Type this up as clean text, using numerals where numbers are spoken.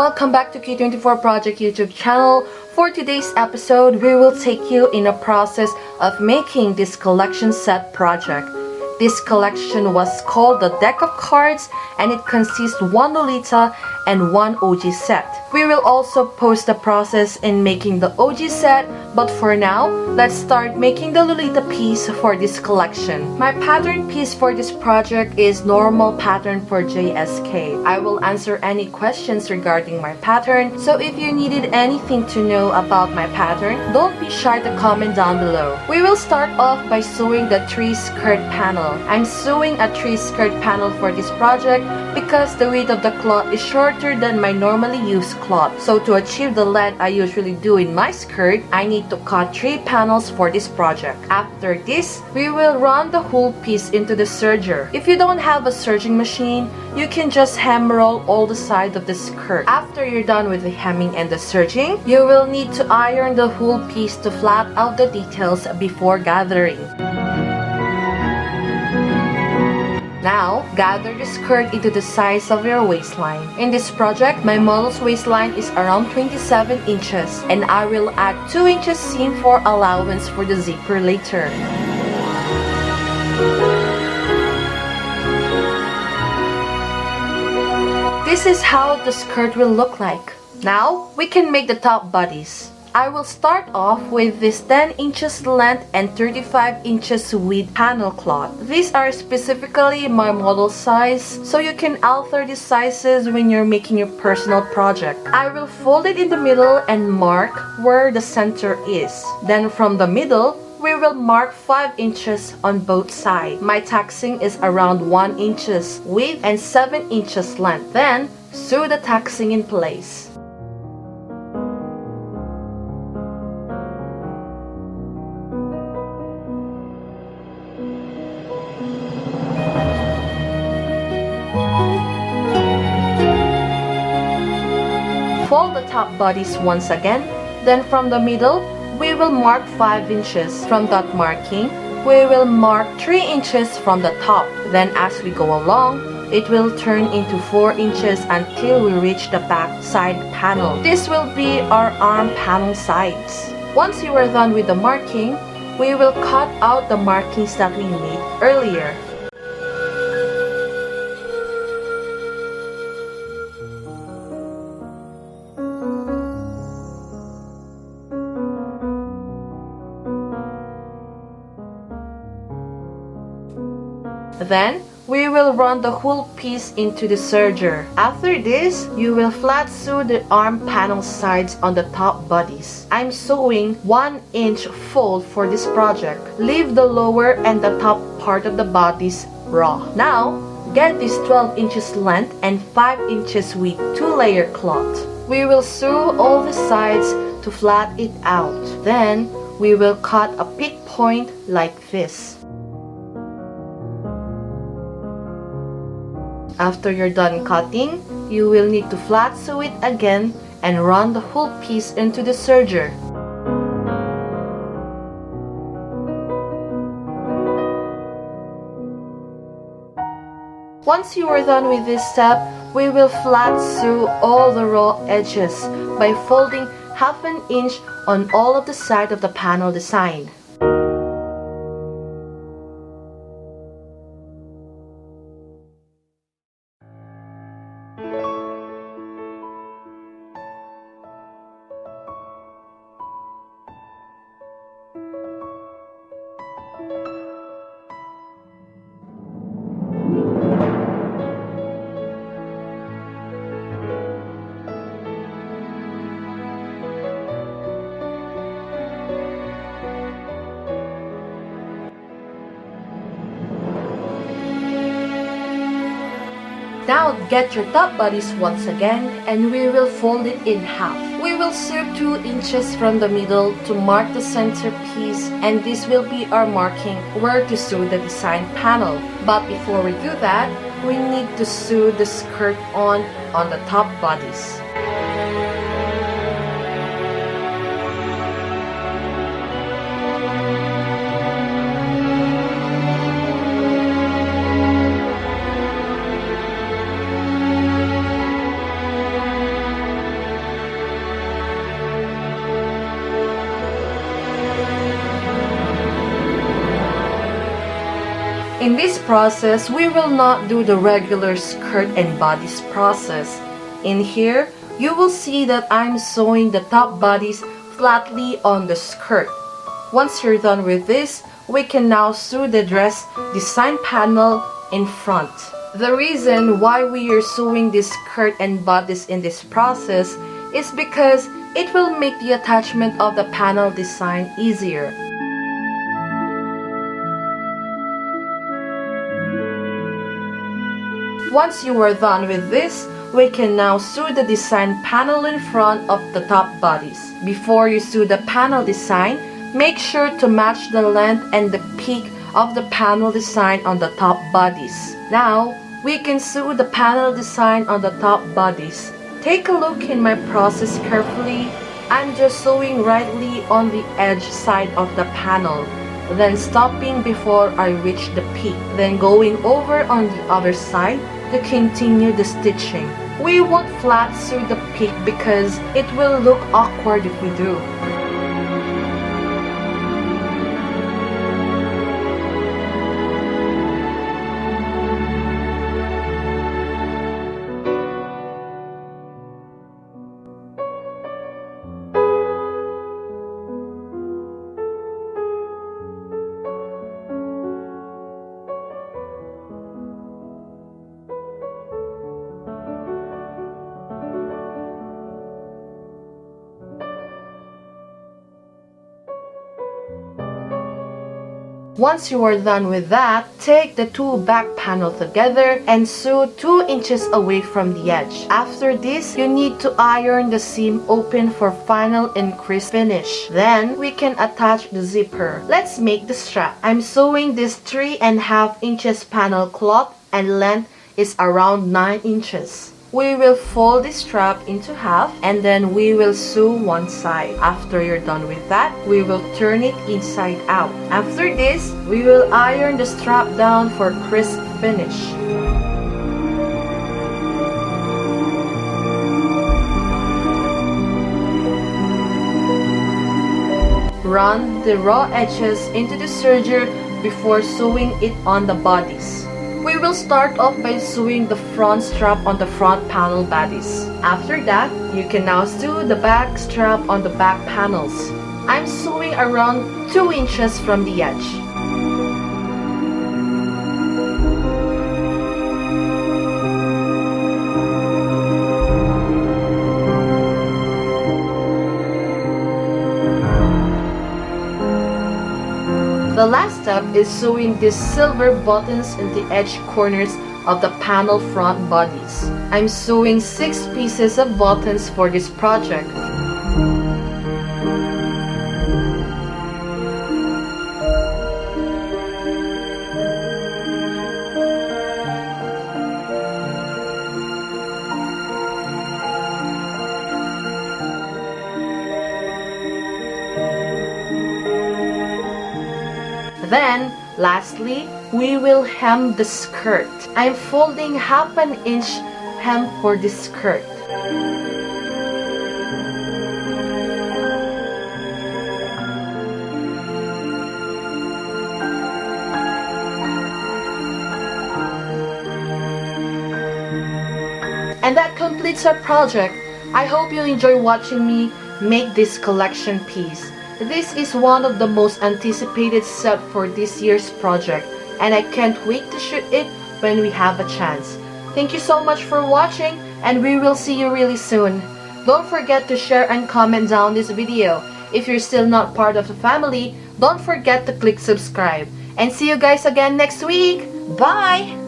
welcome back to K24 Project YouTube channel. For today's episode, we will take you in a process of making this collection set project. This collection was called the deck of cards and it consists one Lolita and one OG set. We will also post the process in making the OG set, but for now, let's start making the Lolita piece for this collection. My pattern piece for this project is normal pattern for JSK. I will answer any questions regarding my pattern, so if you needed anything to know about my pattern, don't be shy to comment down below. We will start off by sewing the 3 skirt panel. I'm sewing a 3 skirt panel for this project because the width of the cloth is shorter than my normally used cloth. So to achieve the length I usually do in my skirt, I need to cut 3 panels for this project. After this, we will run the whole piece into the serger. If you don't have a serging machine, you can just hem roll all the sides of the skirt. After you're done with the hemming and the serging, you will need to iron the whole piece to flat out the details before gathering. Now, gather the skirt into the size of your waistline. In this project, my model's waistline is around 27 inches and I will add 2 inches seam for allowance for the zipper later. This is how the skirt will look like. Now, we can make the top bodice. I will start off with this 10 inches length and 35 inches width panel cloth. These are specifically my model size, so you can alter the sizes when you're making your personal project. I will fold it in the middle and mark where the center is. Then from the middle, we will mark 5 inches on both sides. My taxing is around 1 inches width and 7 inches length. Then, sew the taxing in place. Fold the top bodice once again, then from the middle, we will mark 5 inches. From that marking, we will mark 3 inches from the top. Then as we go along, it will turn into 4 inches until we reach the back side panel. This will be our arm panel sides. Once you are done with the marking, we will cut out the markings that we made earlier. Then, we will run the whole piece into the serger. After this, you will flat sew the arm panel sides on the top bodies. I'm sewing 1 inch fold for this project. Leave the lower and the top part of the bodice raw. Now, get this 12 inches length and 5 inches width 2-layer cloth. We will sew all the sides to flat it out. Then, we will cut a peak point like this. After you're done cutting, you will need to flat sew it again and run the whole piece into the serger. Once you are done with this step, we will flat sew all the raw edges by folding ½ inch on all of the sides of the panel design. Now get your top bodice once again and we will fold it in half. We will sew 2 inches from the middle to mark the center piece, and this will be our marking where to sew the design panel. But before we do that, we need to sew the skirt on the top bodice. In this process, we will not do the regular skirt and bodice process. In here, you will see that I'm sewing the top bodice flatly on the skirt. Once you're done with this, we can now sew the dress design panel in front. The reason why we are sewing this skirt and bodice in this process is because it will make the attachment of the panel design easier. Once you are done with this, we can now sew the design panel in front of the top bodice. Before you sew the panel design, make sure to match the length and the peak of the panel design on the top bodice. Now, we can sew the panel design on the top bodice. Take a look in my process carefully. I'm just sewing rightly on the edge side of the panel, then stopping before I reach the peak, then going over on the other side to continue the stitching. We won't flat sew the peak because it will look awkward if we do. Once you are done with that, take the two back panels together and sew 2 inches away from the edge. After this, you need to iron the seam open for final and crisp finish. Then, we can attach the zipper. Let's make the strap. I'm sewing this 3.5 inches panel cloth and length is around 9 inches. We will fold the strap into half and then we will sew one side. After you're done with that, we will turn it inside out. After this, we will iron the strap down for crisp finish. Run the raw edges into the serger before sewing it on the bodice. We will start off by sewing the front strap on the front panel bodice. After that, you can now sew the back strap on the back panels. I'm sewing around 2 inches from the edge. The last step is sewing these silver buttons in the edge corners of the panel front bodies. I'm sewing 6 pieces of buttons for this project. Then, lastly, we will hem the skirt. I'm folding 1/2 inch hem for the skirt. And that completes our project. I hope you enjoy watching me make this collection piece. This is one of the most anticipated set for this year's project, and I can't wait to shoot it when we have a chance. Thank you so much for watching, and we will see you really soon. Don't forget to share and comment down this video. If you're still not part of the family, don't forget to click subscribe. And see you guys again next week. Bye!